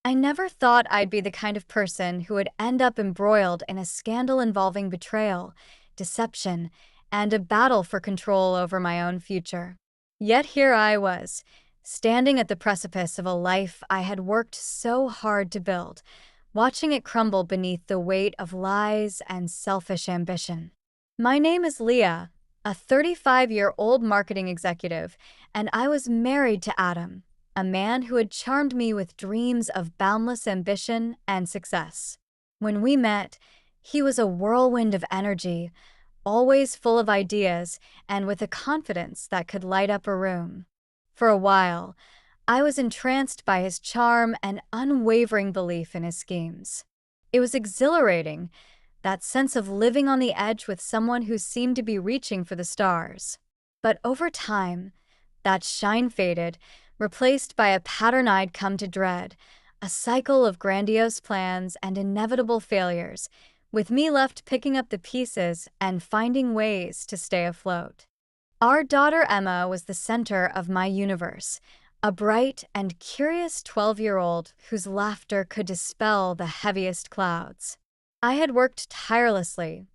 I never thought I'd be the kind of person who would end up embroiled in a scandal involving betrayal, deception, and a battle for control over my own future. Yet here I was, standing at the precipice of a life I had worked so hard to build, watching it crumble beneath the weight of lies and selfish ambition. My name is Leah, a 35-year-old marketing executive, and I was married to Adam, a man who had charmed me with dreams of boundless ambition and success. When we met, he was a whirlwind of energy, always full of ideas and with a confidence that could light up a room. For a while, I was entranced by his charm and unwavering belief in his schemes. It was exhilarating, that sense of living on the edge with someone who seemed to be reaching for the stars. But over time, that shine faded, replaced by a pattern I'd come to dread, a cycle of grandiose plans and inevitable failures, with me left picking up the pieces and finding ways to stay afloat. Our daughter Emma was the center of my universe, a bright and curious 12-year-old whose laughter could dispel the heaviest clouds. I had worked tirelessly,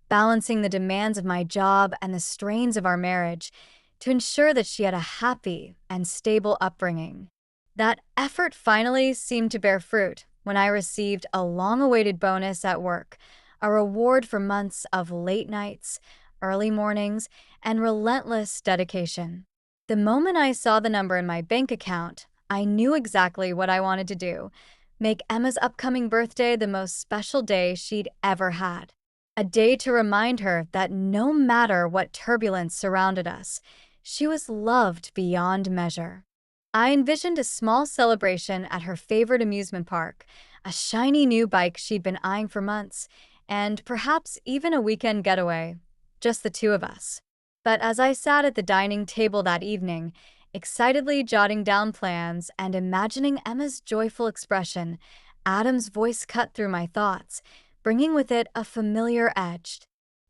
balancing the demands of my job and the strains of our marriage, to ensure that she had a happy and stable upbringing. That effort finally seemed to bear fruit when I received a long-awaited bonus at work, a reward for months of late nights, early mornings, and relentless dedication. The moment I saw the number in my bank account, I knew exactly what I wanted to do: make Emma's upcoming birthday the most special day she'd ever had. A day to remind her that no matter what turbulence surrounded us, she was loved beyond measure. I envisioned a small celebration at her favorite amusement park, a shiny new bike she'd been eyeing for months, and perhaps even a weekend getaway, just the two of us. But as I sat at the dining table that evening, excitedly jotting down plans and imagining Emma's joyful expression, Adam's voice cut through my thoughts, bringing with it a familiar edge.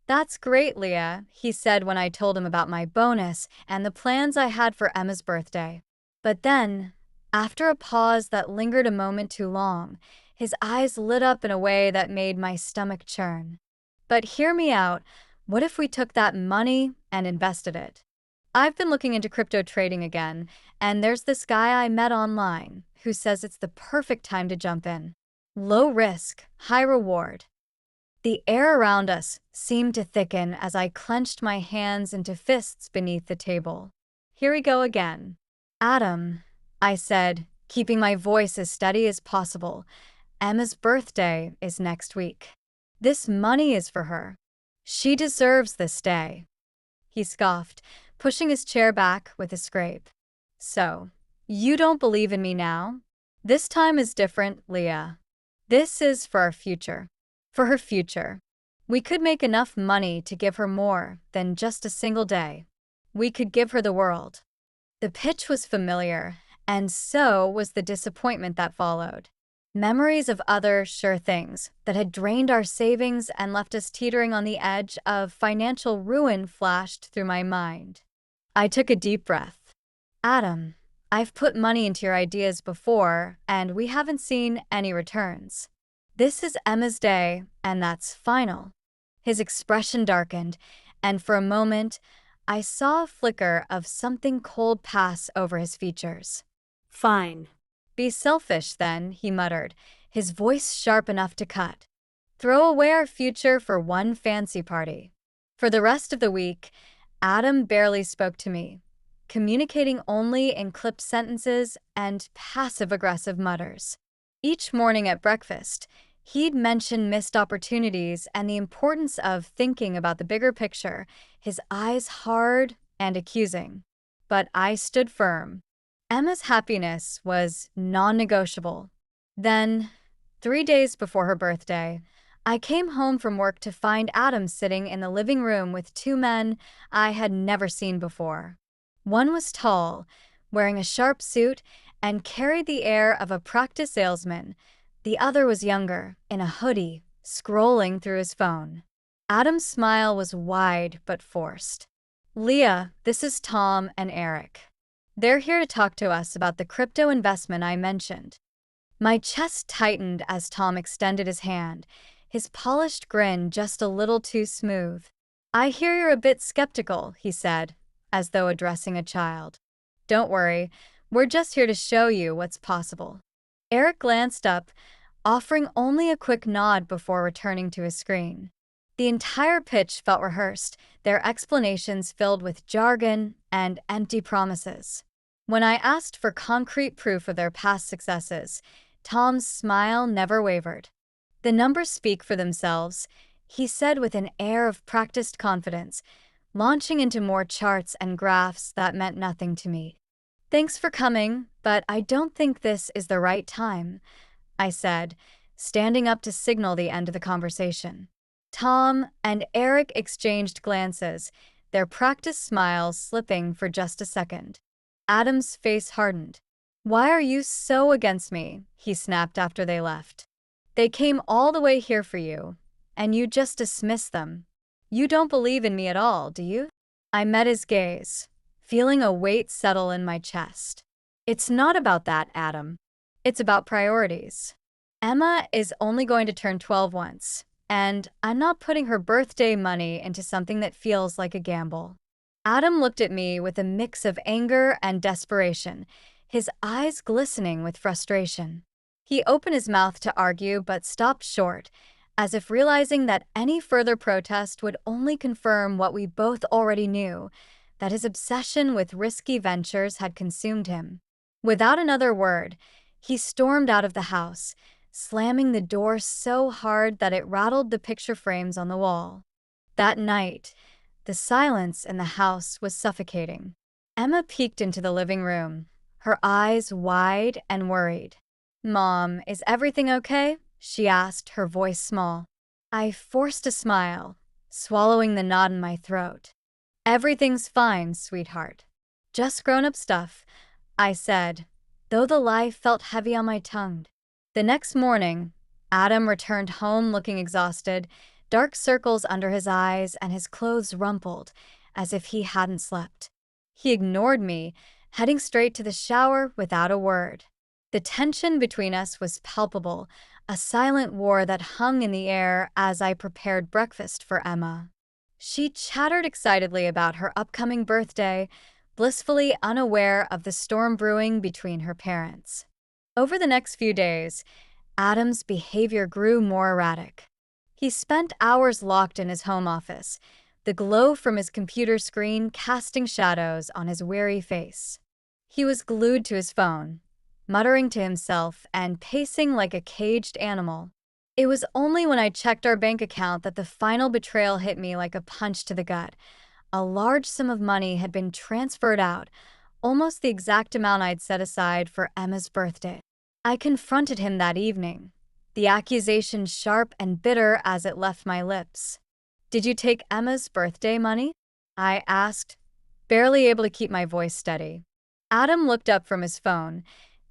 "That's great, Leah," he said when I told him about my bonus and the plans I had for Emma's birthday. But then, after a pause that lingered a moment too long, his eyes lit up in a way that made my stomach churn. "But hear me out. What if we took that money and invested it? I've been looking into crypto trading again, and there's this guy I met online who says it's the perfect time to jump in. Low risk, high reward." The air around us seemed to thicken as I clenched my hands into fists beneath the table. "Here we go again." "Adam," I said, keeping my voice as steady as possible, "Emma's birthday is next week. This money is for her. She deserves this day." He scoffed, pushing his chair back with a scrape. "So, you don't believe in me now? This time is different, Leah. This is for our future. For her future. We could make enough money to give her more than just a single day. We could give her the world." The pitch was familiar, and so was the disappointment that followed. Memories of other sure things that had drained our savings and left us teetering on the edge of financial ruin flashed through my mind. I took a deep breath. "Adam, I've put money into your ideas before, and we haven't seen any returns. This is Emma's day, and that's final." His expression darkened, and for a moment, I saw a flicker of something cold pass over his features. "Fine." "Be selfish, then," he muttered, his voice sharp enough to cut. "Throw away our future for one fancy party." For the rest of the week, Adam barely spoke to me, communicating only in clipped sentences and passive-aggressive mutters. Each morning at breakfast, he'd mention missed opportunities and the importance of thinking about the bigger picture, his eyes hard and accusing. But I stood firm. Emma's happiness was non-negotiable. Then, 3 days before her birthday, I came home from work to find Adam sitting in the living room with two men I had never seen before. One was tall, wearing a sharp suit, and carried the air of a practiced salesman. The other was younger, in a hoodie, scrolling through his phone. Adam's smile was wide but forced. "Leah, this is Tom and Eric. They're here to talk to us about the crypto investment I mentioned." My chest tightened as Tom extended his hand, his polished grin just a little too smooth. "I hear you're a bit skeptical," he said, as though addressing a child. "Don't worry, we're just here to show you what's possible." Eric glanced up, offering only a quick nod before returning to his screen. The entire pitch felt rehearsed, their explanations filled with jargon and empty promises. When I asked for concrete proof of their past successes, Tom's smile never wavered. "The numbers speak for themselves," he said with an air of practiced confidence, launching into more charts and graphs that meant nothing to me. "Thanks for coming, but I don't think this is the right time," I said, standing up to signal the end of the conversation. Tom and Eric exchanged glances, their practiced smiles slipping for just a second. Adam's face hardened. "Why are you so against me?" he snapped after they left. "They came all the way here for you, and you just dismissed them. You don't believe in me at all, do you?" I met his gaze, feeling a weight settle in my chest. "It's not about that, Adam. It's about priorities. Emma is only going to turn 12 once, and I'm not putting her birthday money into something that feels like a gamble." Adam looked at me with a mix of anger and desperation, his eyes glistening with frustration. He opened his mouth to argue but stopped short, as if realizing that any further protest would only confirm what we both already knew, that his obsession with risky ventures had consumed him. Without another word, he stormed out of the house, slamming the door so hard that it rattled the picture frames on the wall. That night, the silence in the house was suffocating. Emma peeked into the living room, her eyes wide and worried. "Mom, is everything okay?" she asked, her voice small. I forced a smile, swallowing the knot in my throat. "Everything's fine, sweetheart. Just grown-up stuff," I said, though the lie felt heavy on my tongue. The next morning, Adam returned home looking exhausted, dark circles under his eyes and his clothes rumpled, as if he hadn't slept. He ignored me, heading straight to the shower without a word. The tension between us was palpable, a silent war that hung in the air as I prepared breakfast for Emma. She chattered excitedly about her upcoming birthday, blissfully unaware of the storm brewing between her parents. Over the next few days, Adam's behavior grew more erratic. He spent hours locked in his home office, the glow from his computer screen casting shadows on his weary face. He was glued to his phone, muttering to himself and pacing like a caged animal. It was only when I checked our bank account that the final betrayal hit me like a punch to the gut. A large sum of money had been transferred out, almost the exact amount I'd set aside for Emma's birthday. I confronted him that evening, the accusation sharp and bitter as it left my lips. "Did you take Emma's birthday money?" I asked, barely able to keep my voice steady. Adam looked up from his phone,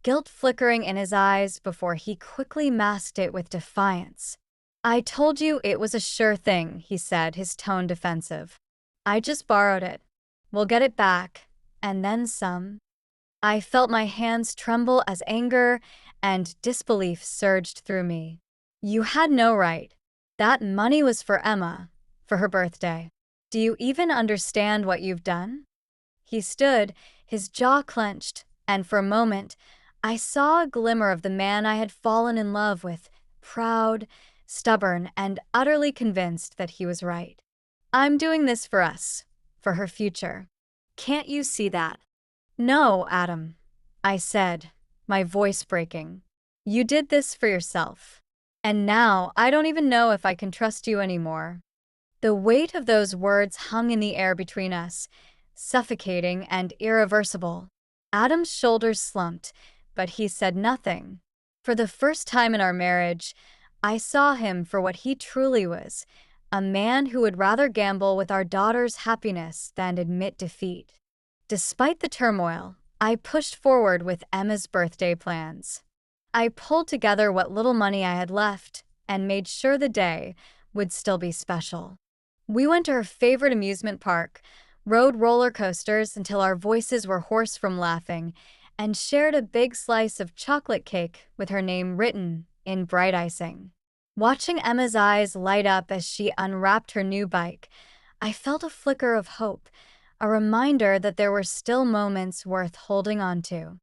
guilt flickering in his eyes before he quickly masked it with defiance. "I told you it was a sure thing," he said, his tone defensive. "I just borrowed it. We'll get it back, and then some." I felt my hands tremble as anger and disbelief surged through me. "You had no right. That money was for Emma, for her birthday. Do you even understand what you've done?" He stood, his jaw clenched, and for a moment, I saw a glimmer of the man I had fallen in love with, proud, stubborn, and utterly convinced that he was right. "I'm doing this for us, for her future. Can't you see that?" "No, Adam," I said, my voice breaking. "You did this for yourself. And now I don't even know if I can trust you anymore." The weight of those words hung in the air between us, suffocating and irreversible. Adam's shoulders slumped, but he said nothing. For the first time in our marriage, I saw him for what he truly was, a man who would rather gamble with our daughter's happiness than admit defeat. Despite the turmoil, I pushed forward with Emma's birthday plans. I pulled together what little money I had left and made sure the day would still be special. We went to her favorite amusement park, rode roller coasters until our voices were hoarse from laughing, and shared a big slice of chocolate cake with her name written in bright icing. Watching Emma's eyes light up as she unwrapped her new bike, I felt a flicker of hope, a reminder that there were still moments worth holding on to.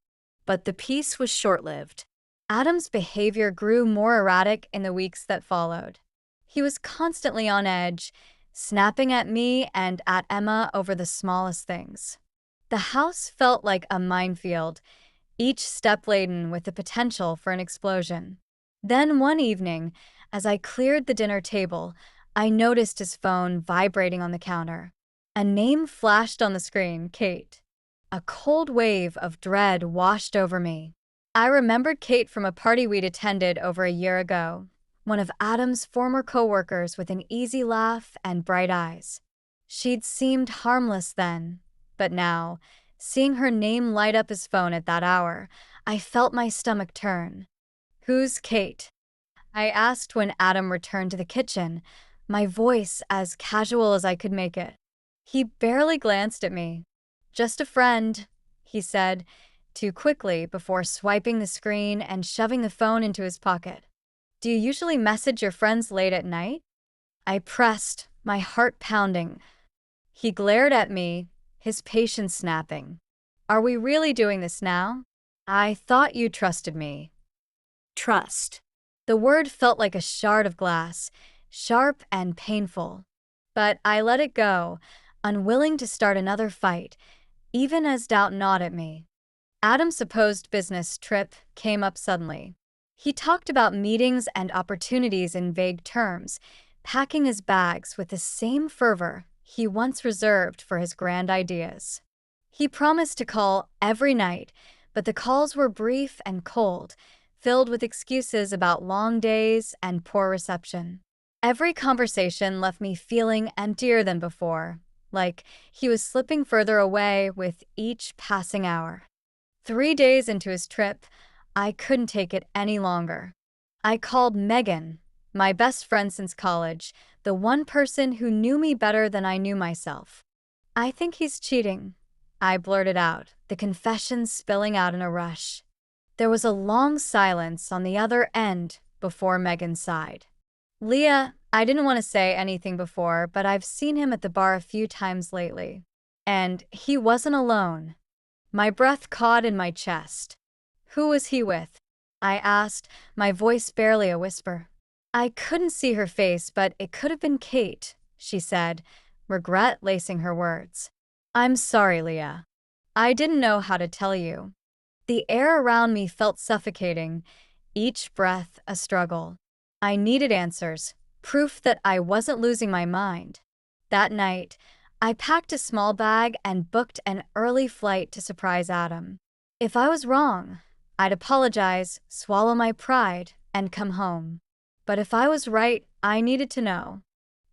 But the peace was short-lived. Adam's behavior grew more erratic in the weeks that followed. He was constantly on edge, snapping at me and at Emma over the smallest things. The house felt like a minefield, each step laden with the potential for an explosion. Then one evening, as I cleared the dinner table, I noticed his phone vibrating on the counter. A name flashed on the screen, Kate. A cold wave of dread washed over me. I remembered Kate from a party we'd attended over a year ago, one of Adam's former coworkers with an easy laugh and bright eyes. She'd seemed harmless then, but now, seeing her name light up his phone at that hour, I felt my stomach turn. "Who's Kate?" I asked when Adam returned to the kitchen, my voice as casual as I could make it. He barely glanced at me. "Just a friend," he said, too quickly before swiping the screen and shoving the phone into his pocket. "Do you usually message your friends late at night?" I pressed, my heart pounding. He glared at me, his patience snapping. "Are we really doing this now? I thought you trusted me." Trust. The word felt like a shard of glass, sharp and painful. But I let it go, unwilling to start another fight, even as doubt gnawed at me. Adam's supposed business trip came up suddenly. He talked about meetings and opportunities in vague terms, packing his bags with the same fervor he once reserved for his grand ideas. He promised to call every night, but the calls were brief and cold, filled with excuses about long days and poor reception. Every conversation left me feeling emptier than before, like he was slipping further away with each passing hour. 3 days into his trip, I couldn't take it any longer. I called Megan, my best friend since college, the one person who knew me better than I knew myself. "I think he's cheating," I blurted out, the confession spilling out in a rush. There was a long silence on the other end before Megan sighed. "Leah, I didn't want to say anything before, but I've seen him at the bar a few times lately. And he wasn't alone." My breath caught in my chest. "Who was he with?" I asked, my voice barely a whisper. I couldn't see her face, but it could have been Kate, she said, regret lacing her words. "I'm sorry, Leah. I didn't know how to tell you." The air around me felt suffocating, each breath a struggle. I needed answers, proof that I wasn't losing my mind. That night, I packed a small bag and booked an early flight to surprise Adam. If I was wrong, I'd apologize, swallow my pride, and come home. But if I was right, I needed to know.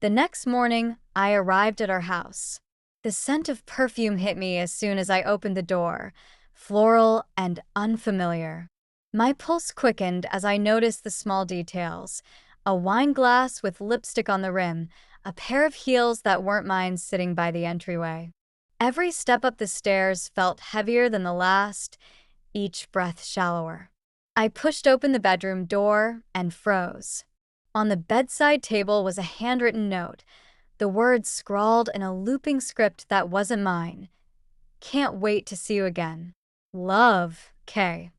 The next morning, I arrived at our house. The scent of perfume hit me as soon as I opened the door, floral and unfamiliar. My pulse quickened as I noticed the small details: a wine glass with lipstick on the rim, a pair of heels that weren't mine sitting by the entryway. Every step up the stairs felt heavier than the last, each breath shallower. I pushed open the bedroom door and froze. On the bedside table was a handwritten note, the words scrawled in a looping script that wasn't mine. "Can't wait to see you again. Love, Kay."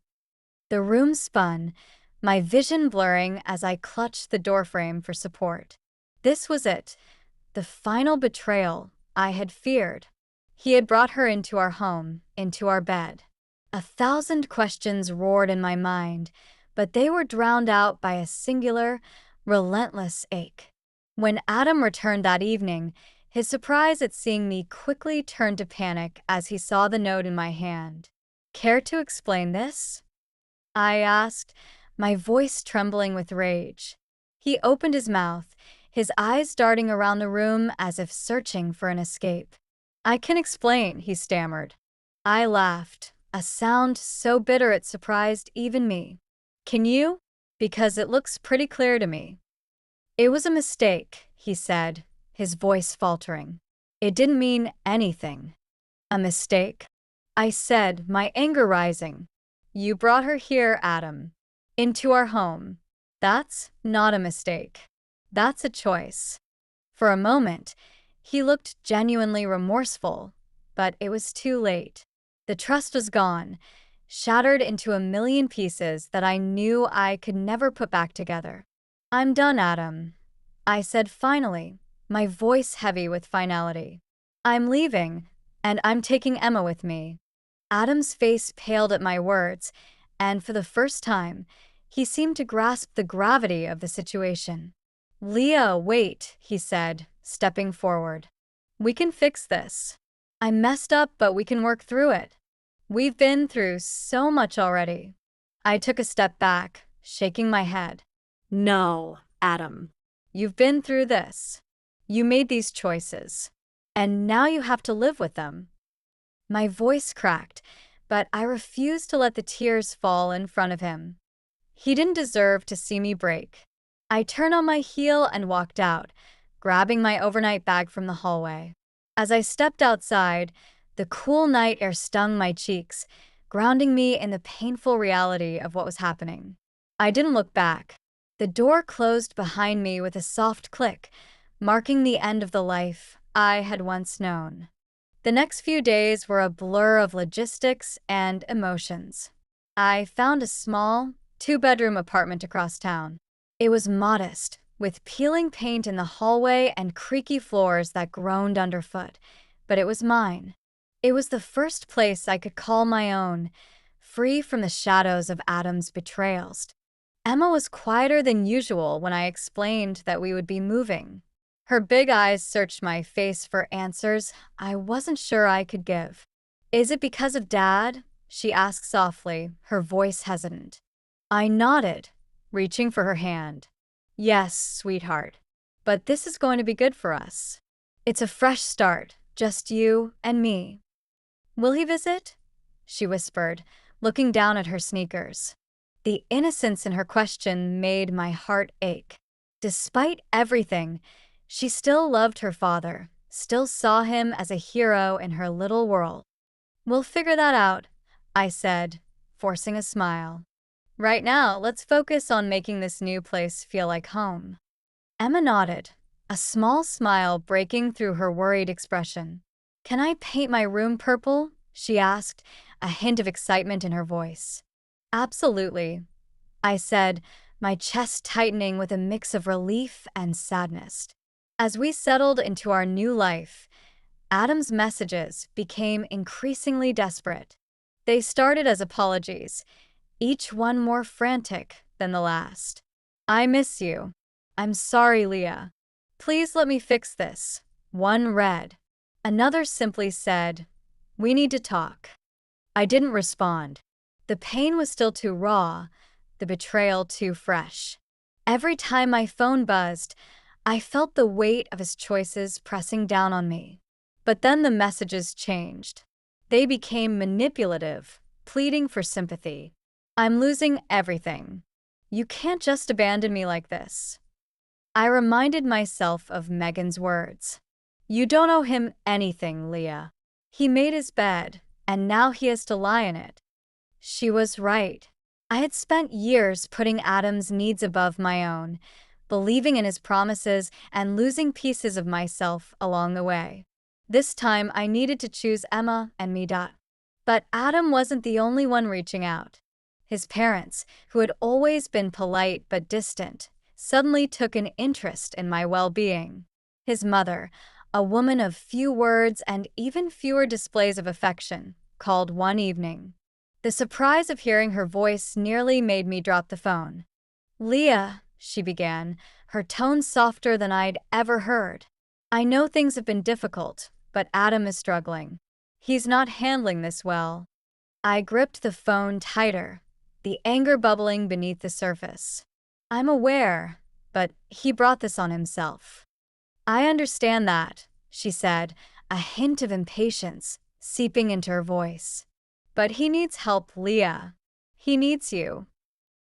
The room spun, my vision blurring as I clutched the doorframe for support. This was it, the final betrayal I had feared. He had brought her into our home, into our bed. 1,000 questions roared in my mind, but they were drowned out by a singular, relentless ache. When Adam returned that evening, his surprise at seeing me quickly turned to panic as he saw the note in my hand. "Care to explain this?" I asked, my voice trembling with rage. He opened his mouth, his eyes darting around the room as if searching for an escape. "I can explain," he stammered. I laughed, a sound so bitter it surprised even me. "Can you? Because it looks pretty clear to me." "It was a mistake," he said, his voice faltering. "It didn't mean anything." "A mistake?" I said, my anger rising. You brought her here, Adam. Into our home. That's not a mistake. That's a choice. For a moment, he looked genuinely remorseful, but it was too late. The trust was gone, shattered into a million pieces that I knew I could never put back together. I'm done, Adam, I said finally, my voice heavy with finality. I'm leaving, and I'm taking Emma with me. Adam's face paled at my words, and for the first time, he seemed to grasp the gravity of the situation. Leah, wait, he said, stepping forward. We can fix this. I messed up, but we can work through it. We've been through so much already. I took a step back, shaking my head. No, Adam. You've been through this. You made these choices. And now you have to live with them. My voice cracked, but I refused to let the tears fall in front of him. He didn't deserve to see me break. I turned on my heel and walked out, grabbing my overnight bag from the hallway. As I stepped outside, the cool night air stung my cheeks, grounding me in the painful reality of what was happening. I didn't look back. The door closed behind me with a soft click, marking the end of the life I had once known. The next few days were a blur of logistics and emotions. I found a small, two-bedroom apartment across town. It was modest, with peeling paint in the hallway and creaky floors that groaned underfoot, but it was mine. It was the first place I could call my own, free from the shadows of Adam's betrayals. Emma was quieter than usual when I explained that we would be moving. Her big eyes searched my face for answers I wasn't sure I could give. Is it because of Dad? She asked softly, her voice hesitant. I nodded, reaching for her hand. Yes, sweetheart. But this is going to be good for us. It's a fresh start, just you and me. Will he visit? She whispered, looking down at her sneakers. The innocence in her question made my heart ache. Despite everything, she still loved her father, still saw him as a hero in her little world. We'll figure that out, I said, forcing a smile. Right now, let's focus on making this new place feel like home. Emma nodded, a small smile breaking through her worried expression. Can I paint my room purple? She asked, a hint of excitement in her voice. Absolutely, I said, my chest tightening with a mix of relief and sadness. As we settled into our new life, Adam's messages became increasingly desperate. They started as apologies, each one more frantic than the last. I miss you. I'm sorry, Leah. Please let me fix this. One read. Another simply said, we need to talk. I didn't respond. The pain was still too raw, the betrayal too fresh. Every time my phone buzzed, I felt the weight of his choices pressing down on me. But then the messages changed. They became manipulative, pleading for sympathy. I'm losing everything. You can't just abandon me like this. I reminded myself of Megan's words. You don't owe him anything, Leah. He made his bed, and now he has to lie in it. She was right. I had spent years putting Adam's needs above my own, believing in his promises and losing pieces of myself along the way. This time I needed to choose Emma and me. But Adam wasn't the only one reaching out. His parents, who had always been polite but distant, suddenly took an interest in my well-being. His mother, a woman of few words and even fewer displays of affection, called one evening. The surprise of hearing her voice nearly made me drop the phone. Leah, she began, her tone softer than I'd ever heard. I know things have been difficult, but Adam is struggling. He's not handling this well. I gripped the phone tighter, the anger bubbling beneath the surface. I'm aware, but he brought this on himself. I understand that, she said, a hint of impatience seeping into her voice. But he needs help, Leah. He needs you.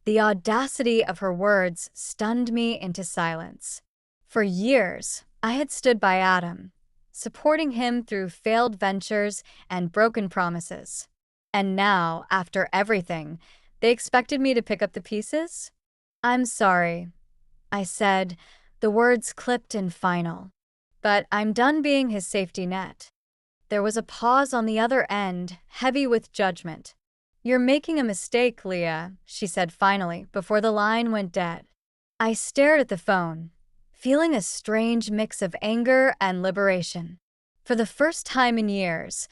The audacity of her words stunned me into silence. For years, I had stood by Adam, supporting him through failed ventures and broken promises. And now, after everything, they expected me to pick up the pieces? I'm sorry, I said, the words clipped and final. But I'm done being his safety net. There was a pause on the other end, heavy with judgment. You're making a mistake, Leah, she said finally, before the line went dead. I stared at the phone, feeling a strange mix of anger and liberation. For the first time in years,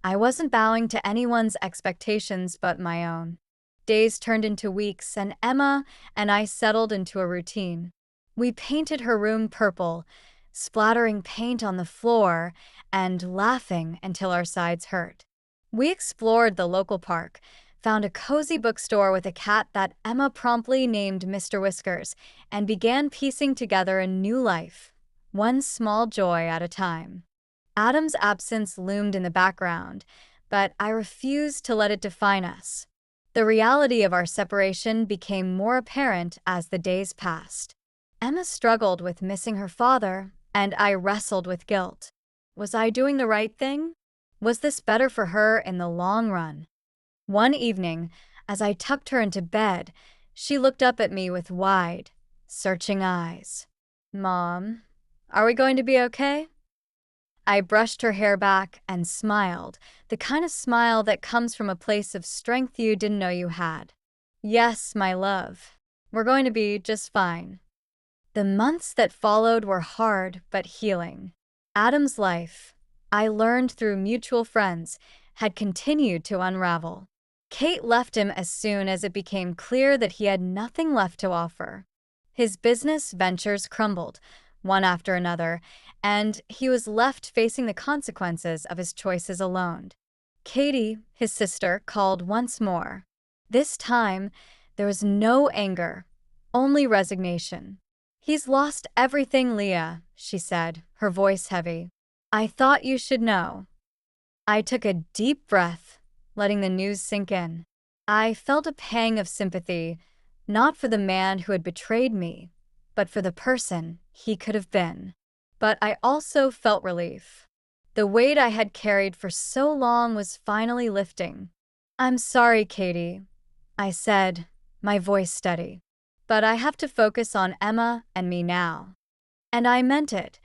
I wasn't bowing to anyone's expectations but my own. Days turned into weeks, and Emma and I settled into a routine. We painted her room purple, splattering paint on the floor and laughing until our sides hurt. We explored the local park, found a cozy bookstore with a cat that Emma promptly named Mr. Whiskers, and began piecing together a new life, one small joy at a time. Adam's absence loomed in the background, but I refused to let it define us. The reality of our separation became more apparent as the days passed. Emma struggled with missing her father, and I wrestled with guilt. Was I doing the right thing? Was this better for her in the long run? One evening, as I tucked her into bed, she looked up at me with wide, searching eyes. Mom, are we going to be okay? I brushed her hair back and smiled, the kind of smile that comes from a place of strength you didn't know you had. Yes, my love. We're going to be just fine. The months that followed were hard but healing. Adam's life, I learned through mutual friends, had continued to unravel. Kate left him as soon as it became clear that he had nothing left to offer. His business ventures crumbled, one after another, and he was left facing the consequences of his choices alone. Katie, his sister, called once more. This time, there was no anger, only resignation. He's lost everything, Leah, she said, her voice heavy. I thought you should know. I took a deep breath, letting the news sink in. I felt a pang of sympathy, not for the man who had betrayed me, but for the person he could have been. But I also felt relief. The weight I had carried for so long was finally lifting. I'm sorry, Katie, I said, my voice steady. But I have to focus on Emma and me now. And I meant it.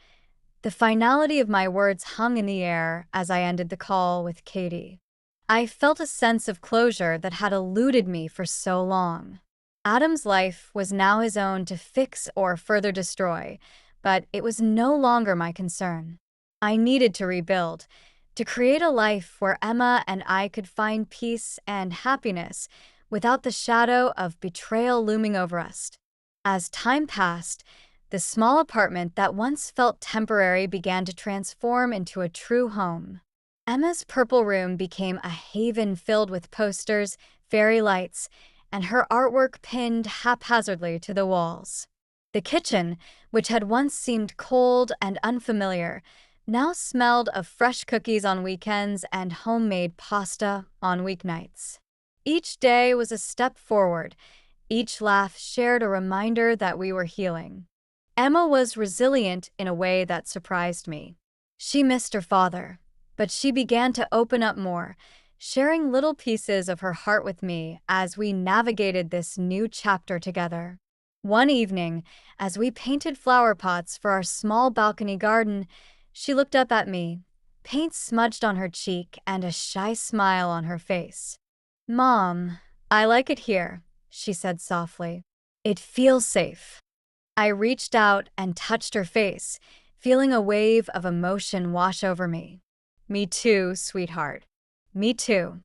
The finality of my words hung in the air as I ended the call with Katie. I felt a sense of closure that had eluded me for so long. Adam's life was now his own to fix or further destroy, but it was no longer my concern. I needed to rebuild, to create a life where Emma and I could find peace and happiness without the shadow of betrayal looming over us. As time passed, the small apartment that once felt temporary began to transform into a true home. Emma's purple room became a haven filled with posters, fairy lights, and her artwork pinned haphazardly to the walls. The kitchen, which had once seemed cold and unfamiliar, now smelled of fresh cookies on weekends and homemade pasta on weeknights. Each day was a step forward. Each laugh shared a reminder that we were healing. Emma was resilient in a way that surprised me. She missed her father, but she began to open up more, sharing little pieces of her heart with me as we navigated this new chapter together. One evening, as we painted flower pots for our small balcony garden, she looked up at me, paint smudged on her cheek and a shy smile on her face. Mom, I like it here, she said softly. It feels safe. I reached out and touched her face, feeling a wave of emotion wash over me. Me too, sweetheart. Me too.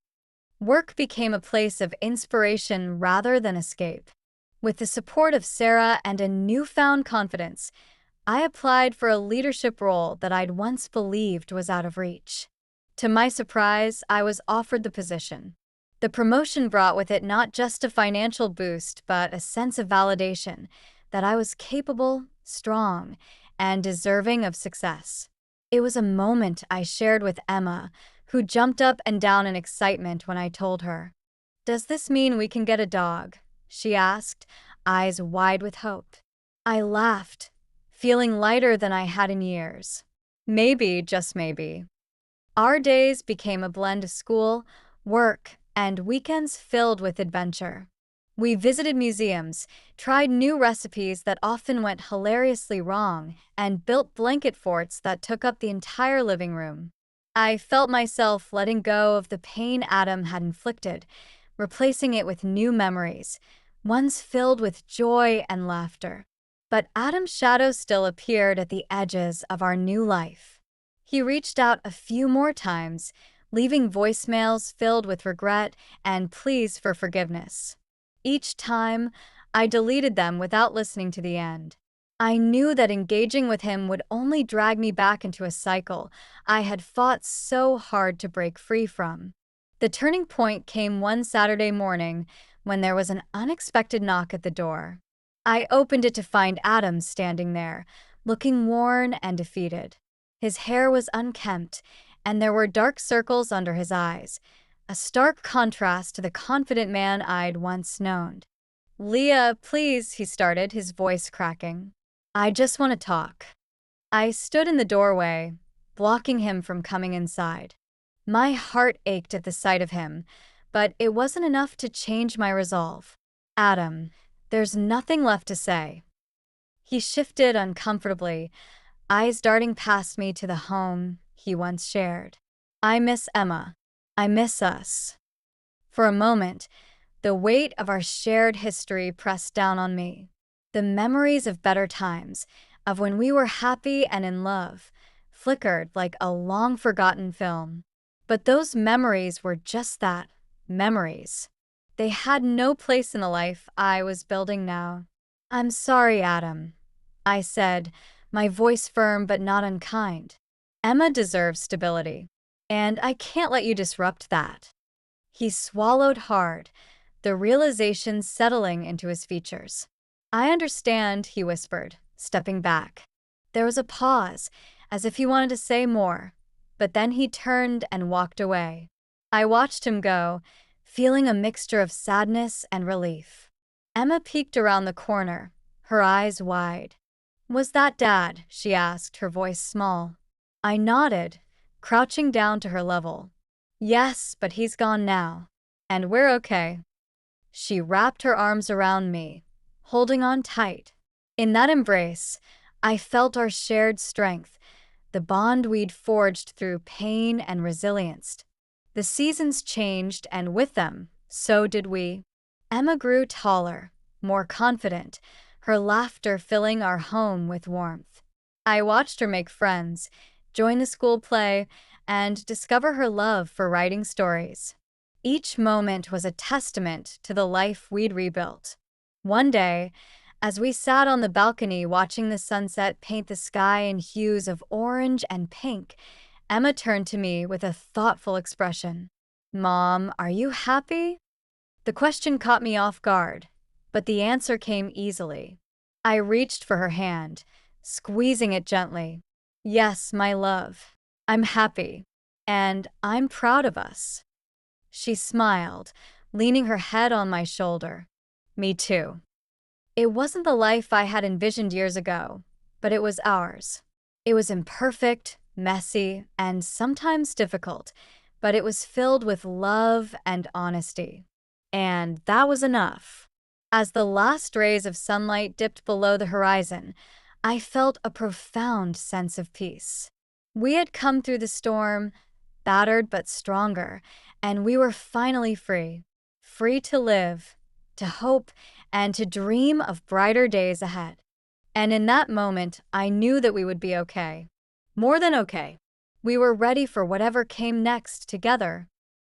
Work became a place of inspiration rather than escape. With the support of Sarah and a newfound confidence, I applied for a leadership role that I'd once believed was out of reach. To my surprise, I was offered the position. The promotion brought with it not just a financial boost, but a sense of validation that I was capable, strong, and deserving of success. It was a moment I shared with Emma, who jumped up and down in excitement when I told her. Does this mean we can get a dog? She asked, eyes wide with hope. I laughed, feeling lighter than I had in years. Maybe, just maybe. Our days became a blend of school, work, and weekends filled with adventure. We visited museums, tried new recipes that often went hilariously wrong, and built blanket forts that took up the entire living room. I felt myself letting go of the pain Adam had inflicted, replacing it with new memories, ones filled with joy and laughter. But Adam's shadow still appeared at the edges of our new life. He reached out a few more times, leaving voicemails filled with regret and pleas for forgiveness. Each time, I deleted them without listening to the end. I knew that engaging with him would only drag me back into a cycle I had fought so hard to break free from. The turning point came one Saturday morning when there was an unexpected knock at the door. I opened it to find Adam standing there, looking worn and defeated. His hair was unkempt, and there were dark circles under his eyes, a stark contrast to the confident man I'd once known. "Leah, please," he started, his voice cracking. "I just want to talk." I stood in the doorway, blocking him from coming inside. My heart ached at the sight of him, but it wasn't enough to change my resolve. "Adam, there's nothing left to say." He shifted uncomfortably, eyes darting past me to the home he once shared. "I miss Emma. I miss us." For a moment, the weight of our shared history pressed down on me. The memories of better times, of when we were happy and in love, flickered like a long-forgotten film. But those memories were just that, memories. They had no place in the life I was building now. "I'm sorry, Adam," I said, my voice firm but not unkind. "Emma deserves stability, and I can't let you disrupt that." He swallowed hard, the realization settling into his features. "I understand," he whispered, stepping back. There was a pause, as if he wanted to say more, but then he turned and walked away. I watched him go, feeling a mixture of sadness and relief. Emma peeked around the corner, her eyes wide. "Was that Dad?" she asked, her voice small. I nodded, crouching down to her level. "Yes, but he's gone now. And we're okay." She wrapped her arms around me, holding on tight. In that embrace, I felt our shared strength, the bond we'd forged through pain and resilience. The seasons changed, and with them, so did we. Emma grew taller, more confident, her laughter filling our home with warmth. I watched her make friends, join the school play, and discover her love for writing stories. Each moment was a testament to the life we'd rebuilt. One day, as we sat on the balcony watching the sunset paint the sky in hues of orange and pink, Emma turned to me with a thoughtful expression. "Mom, are you happy?" The question caught me off guard, but the answer came easily. I reached for her hand, squeezing it gently. "Yes, my love. I'm happy. And I'm proud of us." She smiled, leaning her head on my shoulder. "Me too." It wasn't the life I had envisioned years ago, but it was ours. It was imperfect, messy, and sometimes difficult, but it was filled with love and honesty. And that was enough. As the last rays of sunlight dipped below the horizon, I felt a profound sense of peace. We had come through the storm, battered but stronger, and we were finally free. Free to live, to hope, and to dream of brighter days ahead. And in that moment, I knew that we would be okay. More than okay. We were ready for whatever came next together.